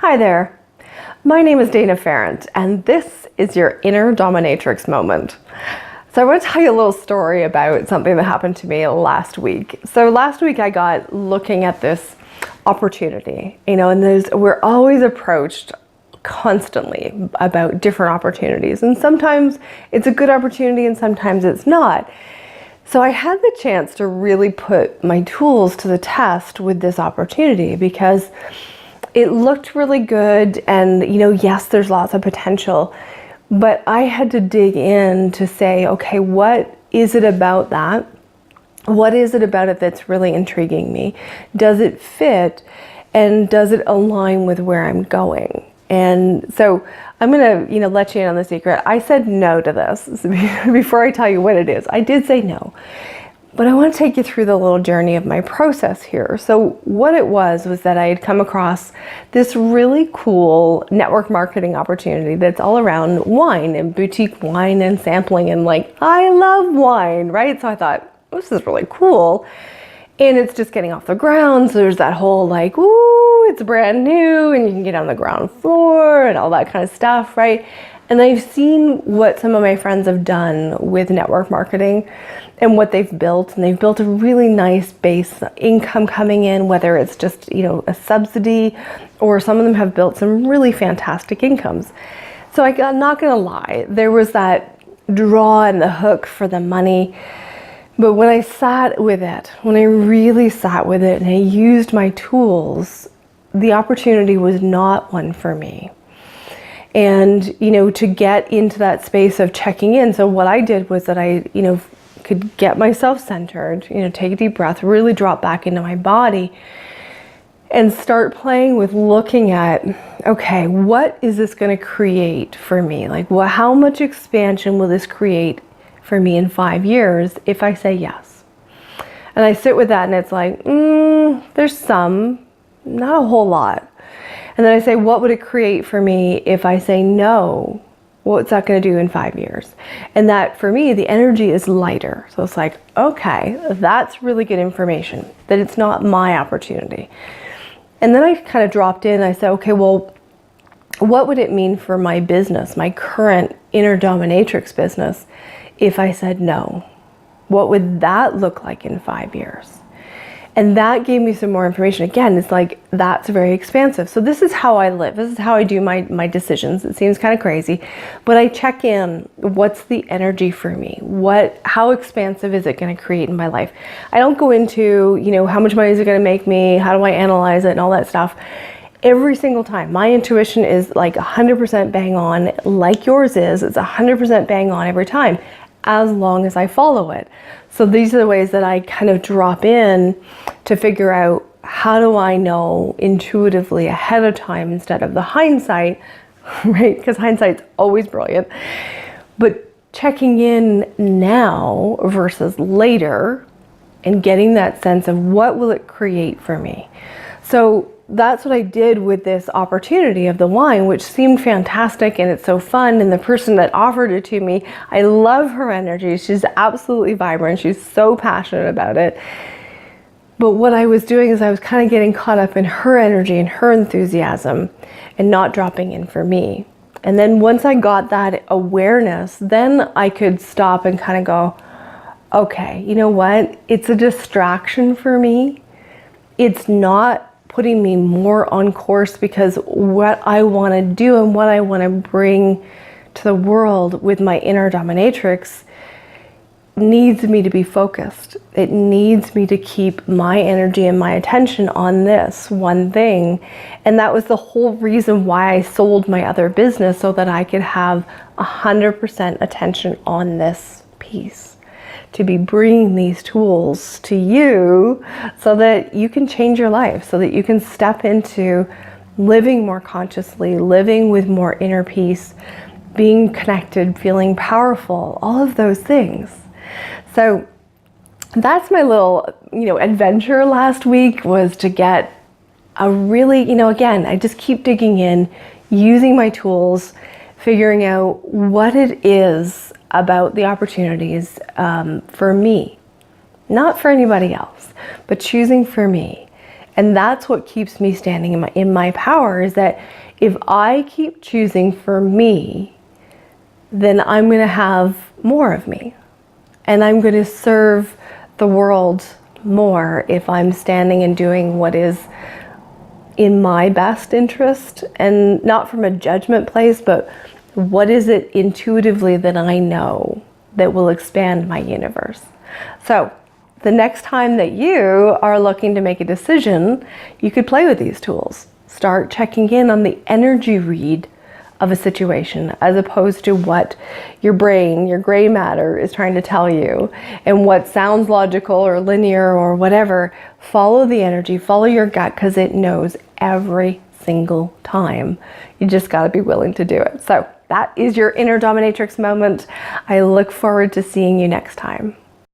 Hi there. My name is Dana Ferrant, and this is your inner dominatrix moment. So I want to tell you a little story about something that happened to me last week. So last week I got looking at this opportunity, and we're always approached constantly about different opportunities, and sometimes it's a good opportunity and sometimes it's not. So I had the chance to really put my tools to the test with this opportunity because it looked really good, and yes, there's lots of potential, but I had to dig in to say, okay, what is it about that? What is it about it that's really intriguing me? Does it fit, and does it align with where I'm going? And so I'm gonna let you in on the secret. I said no to this. Before I tell you what it is, I did say no. But I want to take you through the little journey of my process here. So what it was that I had come across this really cool network marketing opportunity that's all around wine and boutique wine and sampling, and I love wine, right? So I thought, this is really cool. And it's just getting off the ground. So there's that whole ooh, it's brand new and you can get on the ground floor and all that kind of stuff, right? And I've seen what some of my friends have done with network marketing and what they've built. And they've built a really nice base income coming in, whether it's just, a subsidy, or some of them have built some really fantastic incomes. So I'm not gonna lie, there was that draw and the hook for the money. But when I sat with it, when I really sat with it and I used my tools, the opportunity was not one for me. And, to get into that space of checking in. So what I did was that I, could get myself centered, take a deep breath, really drop back into my body and start playing with looking at, okay, what is this going to create for me? How much expansion will this create for me in 5 years if I say yes? And I sit with that and it's there's some, not a whole lot. And then I say, what would it create for me if I say no? What's that going to do in 5 years? And that, for me, the energy is lighter. So it's okay, that's really good information, that it's not my opportunity. And then I kind of dropped in and I said, okay, well, what would it mean for my business, my current inner dominatrix business, if I said no? What would that look like in 5 years? And that gave me some more information. Again, it's that's very expansive. So this is how I live. This is how I do my decisions. It seems kind of crazy, but I check in, what's the energy for me? How expansive is it going to create in my life? I don't go into, how much money is it going to make me? How do I analyze it and all that stuff? Every single time, my intuition is 100% bang on, like yours is. It's 100% bang on every time, as long as I follow it. So these are the ways that I kind of drop in to figure out, how do I know intuitively ahead of time instead of the hindsight, right? Because hindsight's always brilliant. But checking in now versus later and getting that sense of what will it create for me. So that's what I did with this opportunity of the wine, which seemed fantastic and it's so fun. And the person that offered it to me, I love her energy. She's absolutely vibrant. She's so passionate about it. But what I was doing is I was kind of getting caught up in her energy and her enthusiasm and not dropping in for me. And then once I got that awareness, then I could stop and kind of go, okay, you know what? It's a distraction for me. It's not putting me more on course, because what I want to do and what I want to bring to the world with my inner dominatrix needs me to be focused. It needs me to keep my energy and my attention on this one thing. And that was the whole reason why I sold my other business, so that I could have 100% attention on this piece, to be bringing these tools to you so that you can change your life, so that you can step into living more consciously, living with more inner peace, being connected, feeling powerful, all of those things. So that's my little, adventure last week, was to get a really, again, I just keep digging in, using my tools, figuring out what it is about the opportunities for me, not for anybody else, but choosing for me. And that's what keeps me standing in my power, is that if I keep choosing for me, then I'm going to have more of me. And I'm going to serve the world more if I'm standing and doing what is in my best interest, and not from a judgment place, but what is it intuitively that I know that will expand my universe. So the next time that you are looking to make a decision, you could play with these tools. Start checking in on the energy read of a situation, as opposed to what your brain, your gray matter, is trying to tell you, and what sounds logical or linear or whatever. Follow the energy, follow your gut, because it knows every single time. You just got to be willing to do it. So that is your inner dominatrix moment. I look forward to seeing you next time.